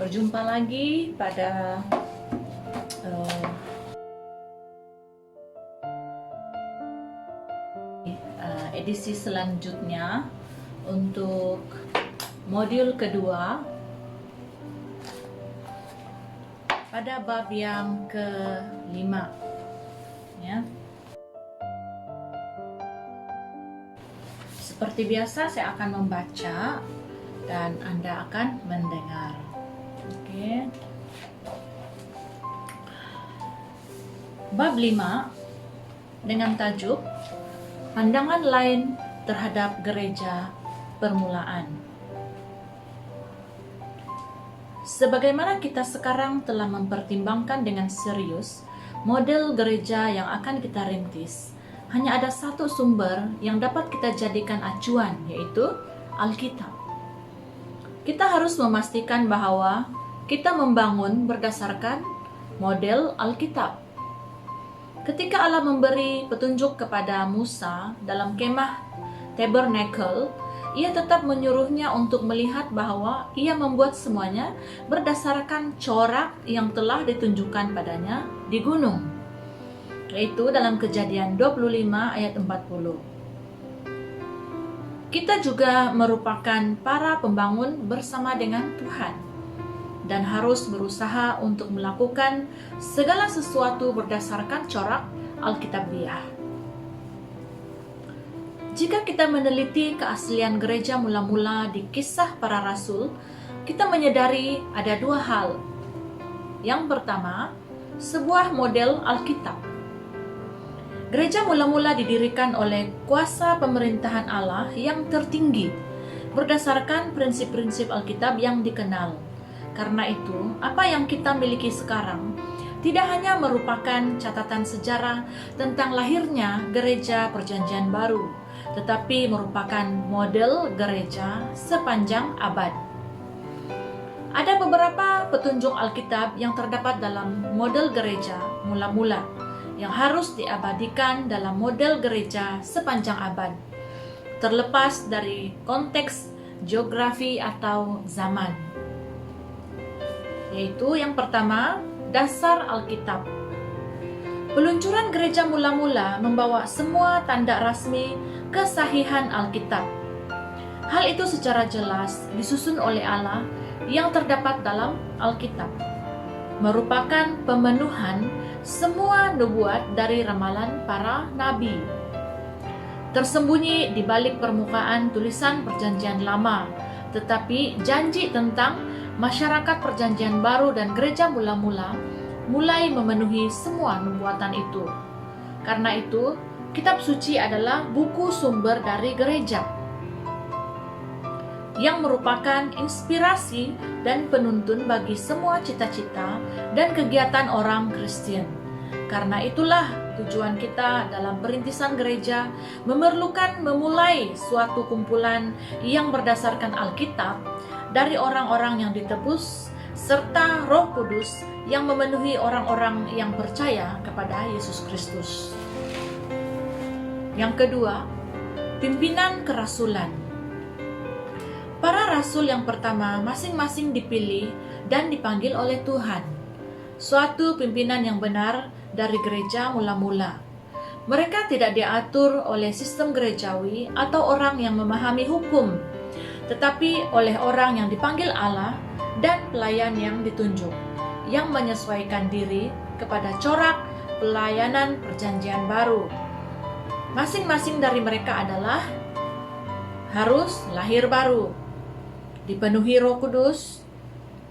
Berjumpa lagi pada edisi selanjutnya untuk modul kedua pada bab yang ke-5 ya. Seperti biasa saya akan membaca dan Anda akan mendengar. Oke. Bab 5 dengan tajuk Pandangan Lain Terhadap Gereja Permulaan. Sebagaimana kita sekarang telah mempertimbangkan dengan serius model gereja yang akan kita rintis, hanya ada satu sumber yang dapat kita jadikan acuan, yaitu Alkitab. Kita harus memastikan bahwa kita membangun berdasarkan model Alkitab. Ketika Allah memberi petunjuk kepada Musa dalam kemah Tabernacle, ia tetap menyuruhnya untuk melihat bahwa ia membuat semuanya berdasarkan corak yang telah ditunjukkan padanya di gunung, yaitu dalam Kejadian 25 ayat 40. Kita juga merupakan para pembangun bersama dengan Tuhan dan harus berusaha untuk melakukan segala sesuatu berdasarkan corak Alkitabiah. Jika kita meneliti keaslian gereja mula-mula di Kisah Para Rasul, kita menyadari ada dua hal. Yang pertama, sebuah model Alkitab. Gereja mula-mula didirikan oleh kuasa pemerintahan Allah yang tertinggi, berdasarkan prinsip-prinsip Alkitab yang dikenal. Karena itu, apa yang kita miliki sekarang tidak hanya merupakan catatan sejarah tentang lahirnya gereja Perjanjian Baru, tetapi merupakan model gereja sepanjang abad. Ada beberapa petunjuk Alkitab yang terdapat dalam model gereja mula-mula yang harus diabadikan dalam model gereja sepanjang abad, terlepas dari konteks geografi atau zaman. Yaitu yang pertama, dasar Alkitab. Peluncuran gereja mula-mula membawa semua tanda rasmi kesahihan Alkitab. Hal itu secara jelas disusun oleh Allah yang terdapat dalam Alkitab, merupakan pemenuhan semua nubuat dari ramalan para nabi. Tersembunyi di balik permukaan tulisan Perjanjian Lama, tetapi janji tentang masyarakat Perjanjian Baru dan gereja mula-mula mulai memenuhi semua nubuatan itu. Karena itu, kitab suci adalah buku sumber dari gereja yang merupakan inspirasi dan penuntun bagi semua cita-cita dan kegiatan orang Kristen. Karena itulah tujuan kita dalam perintisan gereja memerlukan memulai suatu kumpulan yang berdasarkan Alkitab dari orang-orang yang ditebus serta Roh Kudus yang memenuhi orang-orang yang percaya kepada Yesus Kristus. Yang kedua, pimpinan kerasulan. Para rasul yang pertama masing-masing dipilih dan dipanggil oleh Tuhan. Suatu pimpinan yang benar dari gereja mula-mula. Mereka tidak diatur oleh sistem gerejawi atau orang yang memahami hukum, tetapi oleh orang yang dipanggil Allah dan pelayan yang ditunjuk, yang menyesuaikan diri kepada corak pelayanan Perjanjian Baru. Masing-masing dari mereka adalah harus lahir baru, dipenuhi Roh Kudus,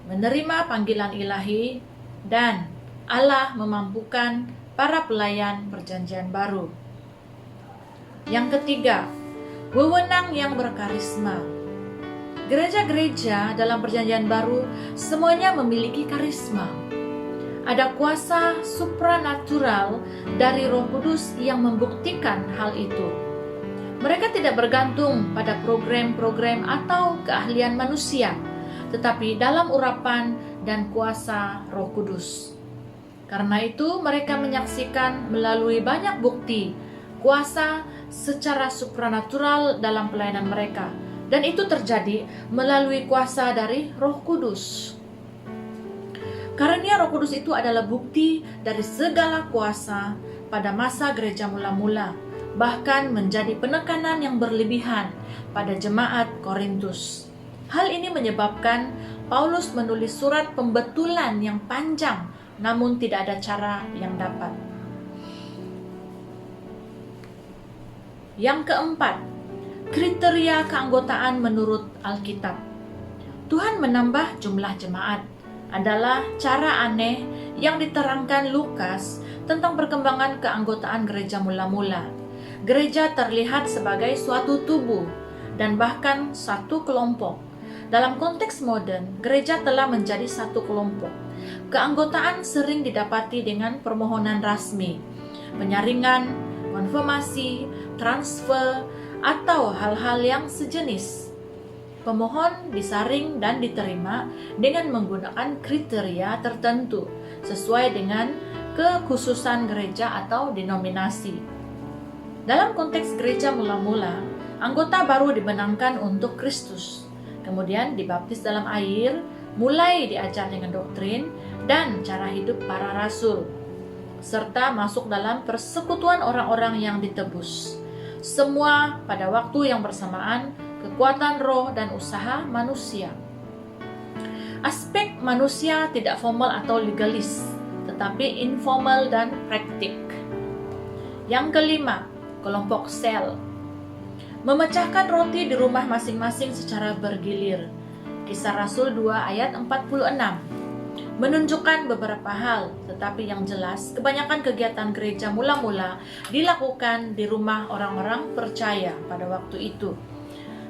menerima panggilan ilahi, dan Allah memampukan para pelayan Perjanjian Baru. Yang ketiga, wewenang yang berkarisma. Gereja-gereja dalam Perjanjian Baru semuanya memiliki karisma. Ada kuasa supranatural dari Roh Kudus yang membuktikan hal itu. Mereka tidak bergantung pada program-program atau keahlian manusia, tetapi dalam urapan dan kuasa Roh Kudus. Karena itu mereka menyaksikan melalui banyak bukti kuasa secara supranatural dalam pelayanan mereka, dan itu terjadi melalui kuasa dari Roh Kudus. Karunia Roh Kudus itu adalah bukti dari segala kuasa pada masa gereja mula-mula, bahkan menjadi penekanan yang berlebihan pada jemaat Korintus. Hal ini menyebabkan Paulus menulis surat pembetulan yang panjang, namun tidak ada cara yang dapat. Yang keempat, kriteria keanggotaan menurut Alkitab. Tuhan menambah jumlah jemaat adalah cara aneh yang diterangkan Lukas tentang perkembangan keanggotaan gereja mula-mula. Gereja terlihat sebagai suatu tubuh dan bahkan satu kelompok. Dalam konteks modern, gereja telah menjadi satu kelompok. Keanggotaan sering didapati dengan permohonan rasmi, penyaringan, konfirmasi, transfer, atau hal-hal yang sejenis. Pemohon disaring dan diterima dengan menggunakan kriteria tertentu sesuai dengan kekhususan gereja atau denominasi. Dalam konteks gereja mula-mula, anggota baru dibenangkan untuk Kristus, kemudian dibaptis dalam air, mulai diajar dengan doktrin dan cara hidup para rasul, serta masuk dalam persekutuan orang-orang yang ditebus. Semua pada waktu yang bersamaan, kekuatan roh dan usaha manusia. Aspek manusia tidak formal atau legalis, tetapi informal dan praktik. Yang kelima, kelompok sel. Memecahkan roti di rumah masing-masing secara bergilir. Kisah Rasul 2 ayat 46. Menunjukkan beberapa hal, tetapi yang jelas kebanyakan kegiatan gereja mula-mula dilakukan di rumah orang-orang percaya pada waktu itu.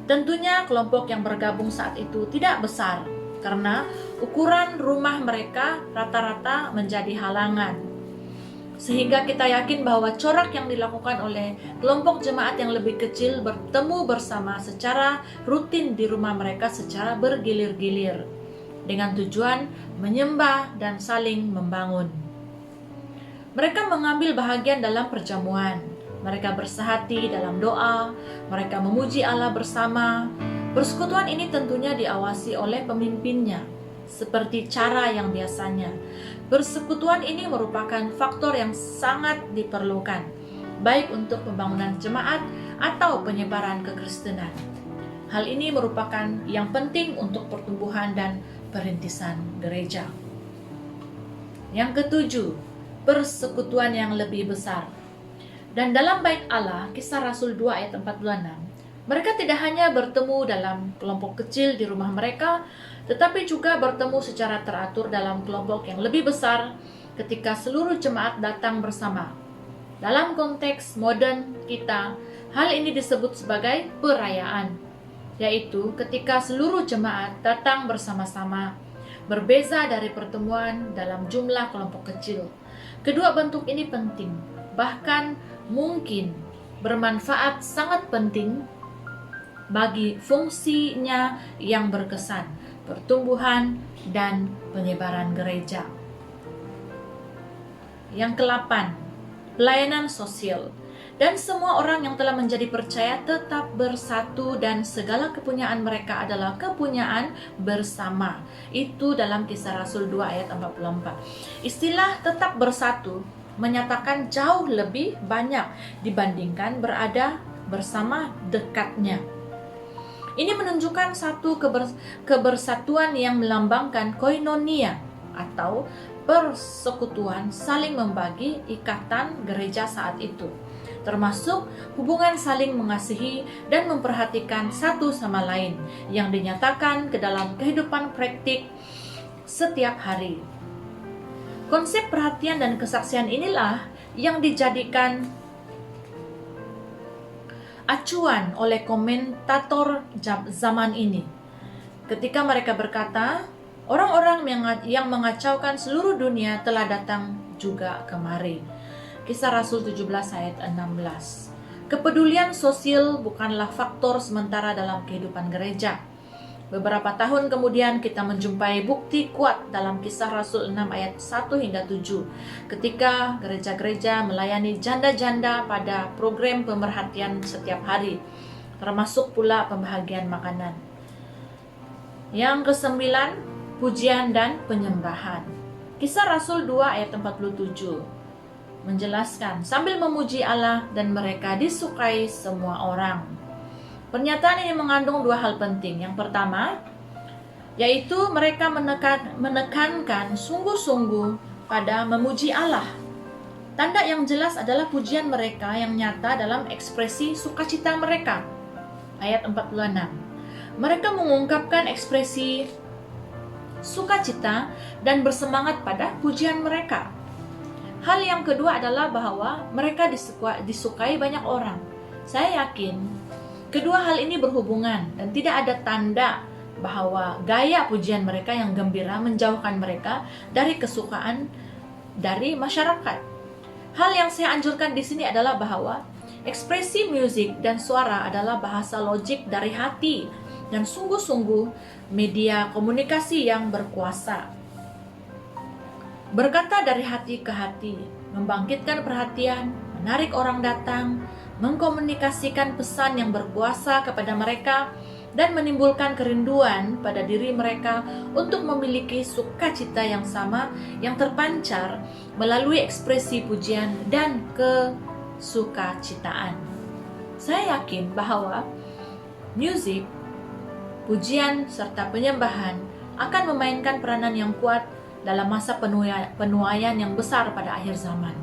Tentunya kelompok yang bergabung saat itu tidak besar, karena ukuran rumah mereka rata-rata menjadi halangan. Sehingga kita yakin bahwa corak yang dilakukan oleh kelompok jemaat yang lebih kecil bertemu bersama secara rutin di rumah mereka secara bergilir-gilir, dengan tujuan menyembah dan saling membangun. Mereka mengambil bahagian dalam perjamuan. Mereka bersehati dalam doa, mereka memuji Allah bersama. Persekutuan ini tentunya diawasi oleh pemimpinnya, seperti cara yang biasanya. Persekutuan ini merupakan faktor yang sangat diperlukan, baik untuk pembangunan jemaat atau penyebaran kekristenan. Hal ini merupakan yang penting untuk pertumbuhan dan perintisan gereja. Yang ketujuh, persekutuan yang lebih besar. Dan dalam bait Allah, Kisah Rasul 2 ayat 46, mereka tidak hanya bertemu dalam kelompok kecil di rumah mereka, tetapi juga bertemu secara teratur dalam kelompok yang lebih besar ketika seluruh jemaat datang bersama. Dalam konteks modern kita, hal ini disebut sebagai perayaan, yaitu ketika seluruh jemaat datang bersama-sama, berbeza dari pertemuan dalam jumlah kelompok kecil. Kedua bentuk ini penting, bahkan mungkin bermanfaat sangat penting bagi fungsinya yang berkesan, pertumbuhan dan penyebaran gereja. Yang ke-8, pelayanan sosial. Dan semua orang yang telah menjadi percaya tetap bersatu dan segala kepunyaan mereka adalah kepunyaan bersama. Itu dalam Kisah Rasul 2 ayat 44. Istilah tetap bersatu menyatakan jauh lebih banyak dibandingkan berada bersama dekatnya. Ini menunjukkan satu kebersatuan yang melambangkan koinonia atau persekutuan saling membagi ikatan gereja saat itu, termasuk hubungan saling mengasihi dan memperhatikan satu sama lain yang dinyatakan ke dalam kehidupan praktik setiap hari. Konsep perhatian dan kesaksian inilah yang dijadikan acuan oleh komentator zaman ini. Ketika mereka berkata, orang-orang yang mengacaukan seluruh dunia telah datang juga kemari. Kisah Rasul 17 ayat 16. Kepedulian sosial bukanlah faktor sementara dalam kehidupan gereja. Beberapa tahun kemudian kita menjumpai bukti kuat dalam Kisah Rasul 6 ayat 1 hingga 7 ketika gereja-gereja melayani janda-janda pada program pemerhatian setiap hari, termasuk pula pembahagian makanan. Yang ke-9, pujian dan penyembahan. Kisah Rasul 2 ayat 47 menjelaskan, sambil memuji Allah dan mereka disukai semua orang. Pernyataan ini mengandung dua hal penting. Yang pertama, yaitu mereka menekankan sungguh-sungguh pada memuji Allah. Tanda yang jelas adalah pujian mereka yang nyata dalam ekspresi sukacita mereka. Ayat 46. Mereka mengungkapkan ekspresi sukacita dan bersemangat pada pujian mereka. Hal yang kedua adalah bahwa mereka disukai banyak orang. Saya yakin kedua hal ini berhubungan dan tidak ada tanda bahwa gaya pujian mereka yang gembira menjauhkan mereka dari kesukaan dari masyarakat. Hal yang saya anjurkan di sini adalah bahwa ekspresi musik dan suara adalah bahasa logik dari hati dan sungguh-sungguh media komunikasi yang berkuasa. Berkata dari hati ke hati, membangkitkan perhatian, menarik orang datang, mengkomunikasikan pesan yang berkuasa kepada mereka, dan menimbulkan kerinduan pada diri mereka untuk memiliki sukacita yang sama yang terpancar melalui ekspresi pujian dan kesukacitaan. Saya yakin bahwa musik, pujian, serta penyembahan akan memainkan peranan yang kuat dalam masa penuaian yang besar pada akhir zaman.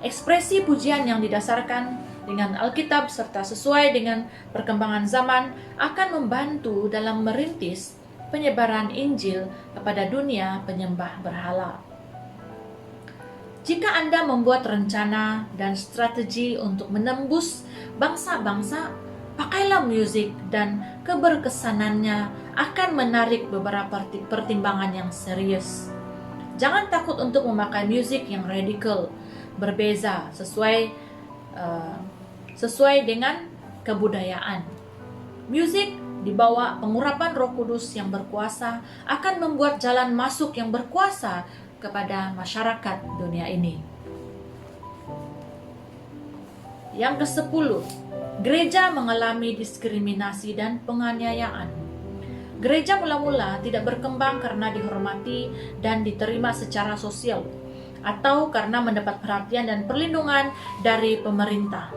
Ekspresi pujian yang didasarkan dengan Alkitab serta sesuai dengan perkembangan zaman akan membantu dalam merintis penyebaran Injil kepada dunia penyembah berhala. Jika Anda membuat rencana dan strategi untuk menembus bangsa-bangsa, pakailah musik dan keberkesanannya akan menarik beberapa pertimbangan yang serius. Jangan takut untuk memakai musik yang radikal, berbeza, sesuai dengan kebudayaan. Musik di bawah pengurapan Roh Kudus yang berkuasa akan membuat jalan masuk yang berkuasa kepada masyarakat dunia ini. Yang ke-10, gereja mengalami diskriminasi dan penganiayaan. Gereja mula-mula tidak berkembang karena dihormati dan diterima secara sosial, atau karena mendapat perhatian dan perlindungan dari pemerintah.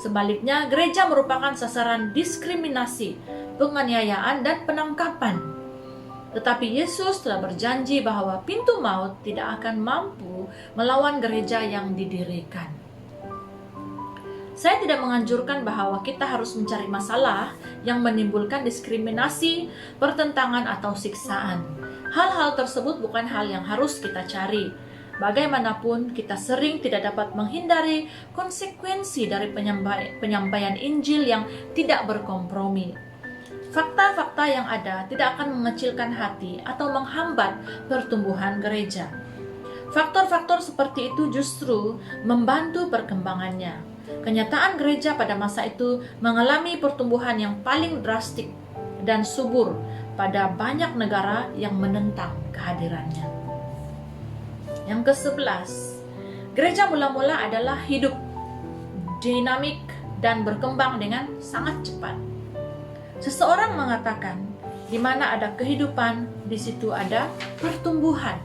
Sebaliknya, gereja merupakan sasaran diskriminasi, penganiayaan, dan penangkapan. Tetapi Yesus telah berjanji bahwa pintu maut tidak akan mampu melawan gereja yang didirikan. Saya tidak menganjurkan bahwa kita harus mencari masalah yang menimbulkan diskriminasi, pertentangan, atau siksaan. Hal-hal tersebut bukan hal yang harus kita cari. Bagaimanapun, kita sering tidak dapat menghindari konsekuensi dari penyampaian Injil yang tidak berkompromi. Fakta-fakta yang ada tidak akan mengecilkan hati atau menghambat pertumbuhan gereja. Faktor-faktor seperti itu justru membantu perkembangannya. Kenyataan gereja pada masa itu mengalami pertumbuhan yang paling drastik dan subur pada banyak negara yang menentang kehadirannya. Yang ke-11, gereja mula-mula adalah hidup, dinamik, dan berkembang dengan sangat cepat. Seseorang mengatakan, di mana ada kehidupan, di situ ada pertumbuhan.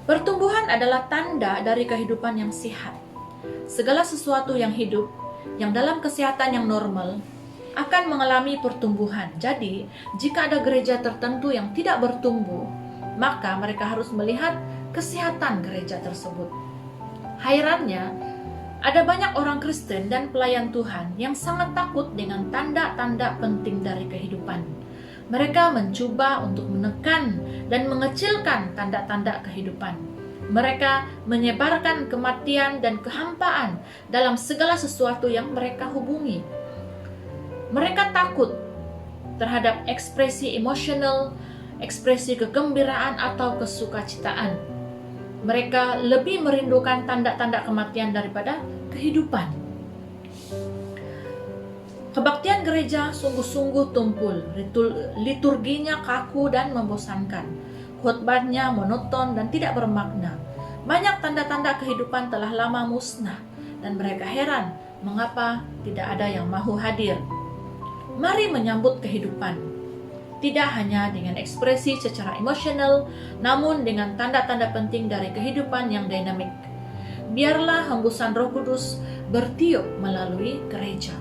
Pertumbuhan adalah tanda dari kehidupan yang sehat. Segala sesuatu yang hidup, yang dalam kesehatan yang normal, akan mengalami pertumbuhan. Jadi, jika ada gereja tertentu yang tidak bertumbuh, maka mereka harus melihat kesehatan gereja tersebut. Hairannya, ada banyak orang Kristen dan pelayan Tuhan yang sangat takut dengan tanda-tanda penting dari kehidupan. Mereka mencoba untuk menekan dan mengecilkan tanda-tanda kehidupan. Mereka menyebarkan kematian dan kehampaan dalam segala sesuatu yang mereka hubungi. Mereka takut terhadap ekspresi emosional, ekspresi kegembiraan atau kesukacitaan. Mereka lebih merindukan tanda-tanda kematian daripada kehidupan. Kebaktian gereja sungguh-sungguh tumpul, liturginya kaku dan membosankan. Khotbahnya monoton dan tidak bermakna. Banyak tanda-tanda kehidupan telah lama musnah dan mereka heran mengapa tidak ada yang mau hadir. Mari menyambut kehidupan. tidak hanya dengan ekspresi secara emosional, namun dengan tanda-tanda penting dari kehidupan yang dinamik. Biarlah hembusan Roh Kudus bertiup melalui gereja,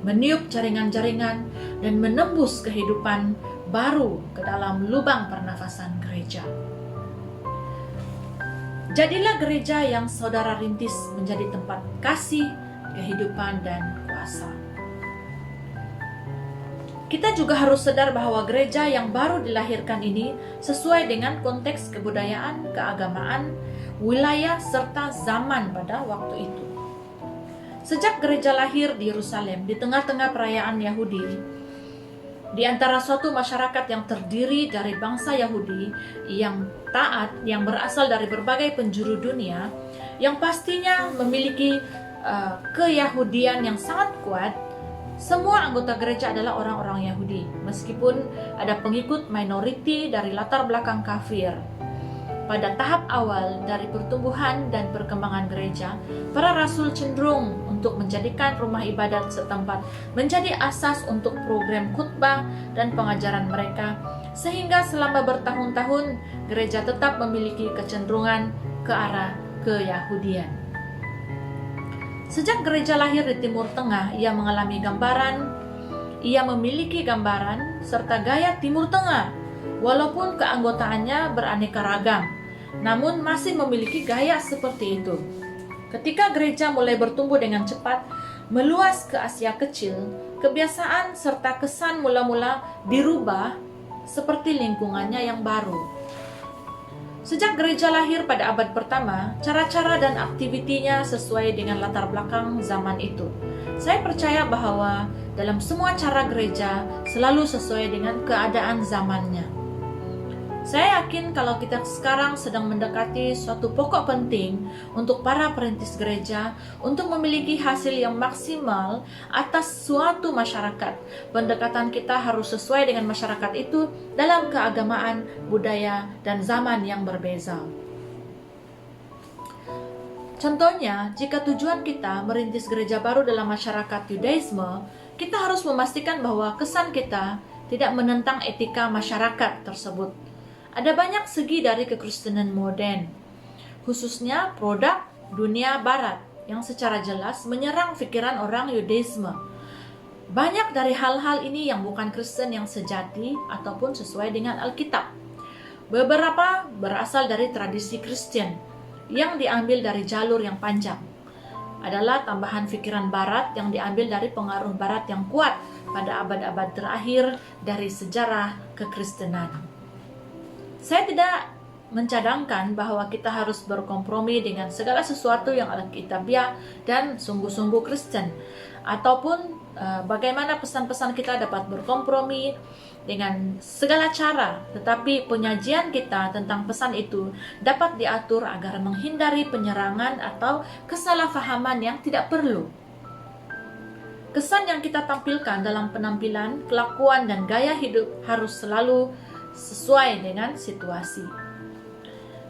meniup jaringan-jaringan dan menembus kehidupan baru ke dalam lubang pernafasan gereja. Jadilah gereja yang saudara rintis menjadi tempat kasih, kehidupan, dan kuasa. Kita juga harus sadar bahwa gereja yang baru dilahirkan ini sesuai dengan konteks kebudayaan, keagamaan, wilayah, serta zaman pada waktu itu. Sejak gereja lahir di Yerusalem di tengah-tengah perayaan Yahudi, di antara suatu masyarakat yang terdiri dari bangsa Yahudi yang taat, yang berasal dari berbagai penjuru dunia, yang pastinya memiliki keyahudian yang sangat kuat, semua anggota gereja adalah orang-orang Yahudi, meskipun ada pengikut minoriti dari latar belakang kafir. Pada tahap awal dari pertumbuhan dan perkembangan gereja, para rasul cenderung untuk menjadikan rumah ibadat setempat menjadi asas untuk program khutbah dan pengajaran mereka, sehingga selama bertahun-tahun gereja tetap memiliki kecenderungan ke arah keyahudian. Sejak gereja lahir di Timur Tengah, ia memiliki gambaran serta gaya Timur Tengah, walaupun keanggotaannya beraneka ragam, namun masih memiliki gaya seperti itu. Ketika gereja mulai bertumbuh dengan cepat, meluas ke Asia Kecil, kebiasaan serta kesan mula-mula dirubah seperti lingkungannya yang baru. Sejak gereja lahir pada abad pertama, cara-cara dan aktivitinya sesuai dengan latar belakang zaman itu. Saya percaya bahwa dalam semua cara gereja selalu sesuai dengan keadaan zamannya. Saya yakin kalau kita sekarang sedang mendekati suatu pokok penting untuk para perintis gereja untuk memiliki hasil yang maksimal atas suatu masyarakat. Pendekatan kita harus sesuai dengan masyarakat itu dalam keagamaan, budaya, dan zaman yang berbeza. Contohnya, jika tujuan kita merintis gereja baru dalam masyarakat Yudaisme, kita harus memastikan bahwa kesan kita tidak menentang etika masyarakat tersebut. Ada banyak segi dari kekristenan modern, khususnya produk dunia barat yang secara jelas menyerang pikiran orang Yudaisme. Banyak dari hal-hal ini yang bukan Kristen yang sejati ataupun sesuai dengan Alkitab. Beberapa berasal dari tradisi Kristen yang diambil dari jalur yang panjang. Adalah tambahan pikiran barat yang diambil dari pengaruh barat yang kuat pada abad-abad terakhir dari sejarah kekristenan. Saya tidak mencadangkan bahwa kita harus berkompromi dengan segala sesuatu yang alkitabiah dan sungguh-sungguh Kristen, ataupun bagaimana pesan-pesan kita dapat berkompromi dengan segala cara, tetapi penyajian kita tentang pesan itu dapat diatur agar menghindari penyerangan atau kesalahpahaman yang tidak perlu. Kesan yang kita tampilkan dalam penampilan, kelakuan, dan gaya hidup harus selalu sesuai dengan situasi.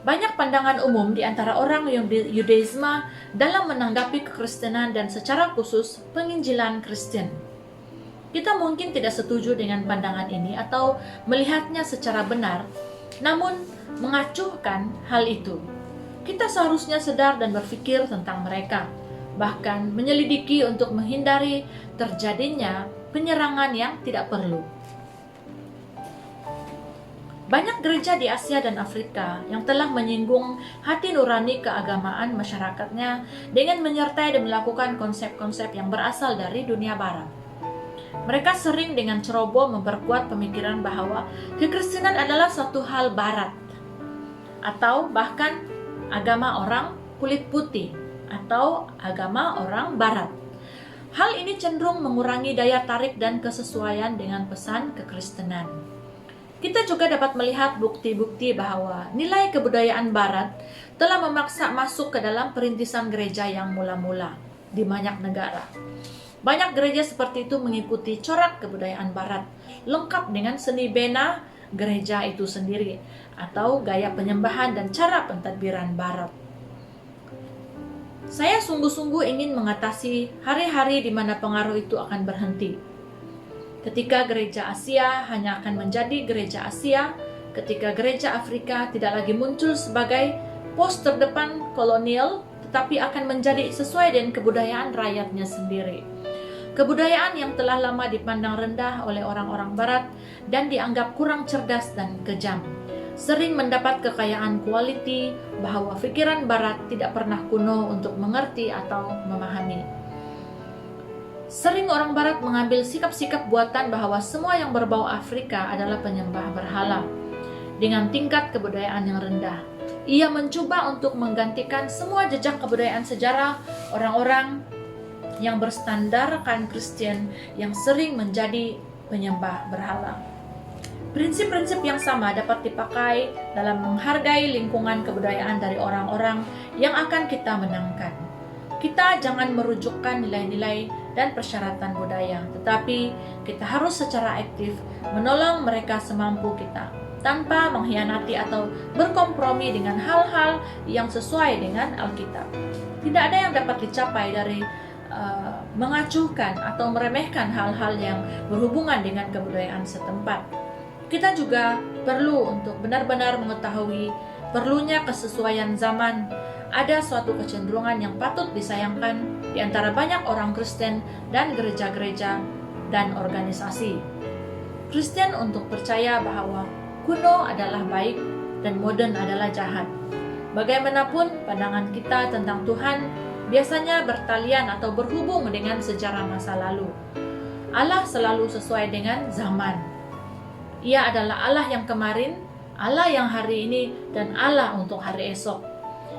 Banyak pandangan umum di antara orang Yudaisme dalam menanggapi kekristenan dan secara khusus penginjilan Kristen. Kita mungkin tidak setuju dengan pandangan ini atau melihatnya secara benar, namun mengacuhkan hal itu. Kita seharusnya sadar dan berpikir tentang mereka, bahkan menyelidiki untuk menghindari terjadinya penyerangan yang tidak perlu. Banyak gereja di Asia dan Afrika yang telah menyinggung hati nurani keagamaan masyarakatnya dengan menyertai dan melakukan konsep-konsep yang berasal dari dunia barat. Mereka sering dengan ceroboh memperkuat pemikiran bahwa kekristenan adalah suatu hal barat, atau bahkan agama orang kulit putih, atau agama orang barat. Hal ini cenderung mengurangi daya tarik dan kesesuaian dengan pesan kekristenan. Kita juga dapat melihat bukti-bukti bahwa nilai kebudayaan barat telah memaksa masuk ke dalam perintisan gereja yang mula-mula di banyak negara. Banyak gereja seperti itu mengikuti corak kebudayaan barat, lengkap dengan seni bena gereja itu sendiri, atau gaya penyembahan dan cara pentadbiran barat. Saya sungguh-sungguh ingin mengatasi hari-hari di mana pengaruh itu akan berhenti. Ketika gereja Asia hanya akan menjadi gereja Asia, ketika gereja Afrika tidak lagi muncul sebagai pos terdepan kolonial, tetapi akan menjadi sesuai dengan kebudayaan rakyatnya sendiri. Kebudayaan yang telah lama dipandang rendah oleh orang-orang barat dan dianggap kurang cerdas dan kejam, sering mendapat kekayaan kualiti bahwa pikiran barat tidak pernah kuno untuk mengerti atau memahami. Sering orang barat mengambil sikap-sikap buatan bahwa semua yang berbau Afrika adalah penyembah berhala. Dengan tingkat kebudayaan yang rendah, ia mencoba untuk menggantikan semua jejak kebudayaan sejarah orang-orang yang berstandarkan Kristen yang sering menjadi penyembah berhala. Prinsip-prinsip yang sama dapat dipakai dalam menghargai lingkungan kebudayaan dari orang-orang yang akan kita menangkan. Kita jangan merujukkan nilai-nilai dan persyaratan budaya, tetapi kita harus secara aktif menolong mereka semampu kita, tanpa mengkhianati atau berkompromi dengan hal-hal yang sesuai dengan Alkitab. Tidak ada yang dapat dicapai dari mengacuhkan atau meremehkan hal-hal yang berhubungan dengan kebudayaan setempat. Kita juga perlu untuk benar-benar mengetahui perlunya kesesuaian zaman. Ada suatu kecenderungan yang patut disayangkan di antara banyak orang Kristen dan gereja-gereja dan organisasi Kristen untuk percaya bahwa kuno adalah baik dan modern adalah jahat. Bagaimanapun pandangan kita tentang Tuhan biasanya bertalian atau berhubung dengan sejarah masa lalu. Allah selalu sesuai dengan zaman. Ia adalah Allah yang kemarin, Allah yang hari ini, dan Allah untuk hari esok.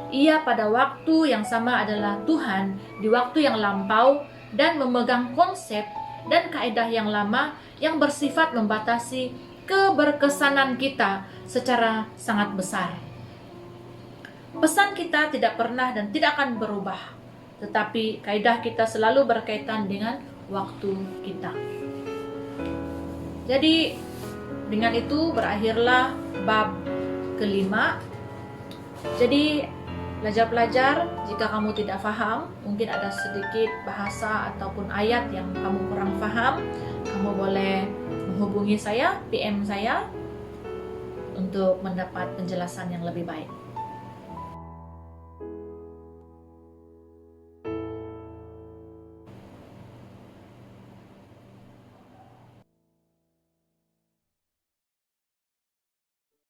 Ia pada waktu yang sama adalah Tuhan di waktu yang lampau dan memegang konsep dan kaedah yang lama yang bersifat membatasi keberkesanan kita secara sangat besar. Pesan kita tidak pernah dan tidak akan berubah, tetapi kaidah kita selalu berkaitan dengan waktu kita. Jadi dengan itu berakhirlah bab kelima. Jadi pelajar-pelajar, jika kamu tidak paham, mungkin ada sedikit bahasa ataupun ayat yang kamu kurang paham, kamu boleh menghubungi saya, PM saya untuk mendapat penjelasan yang lebih baik.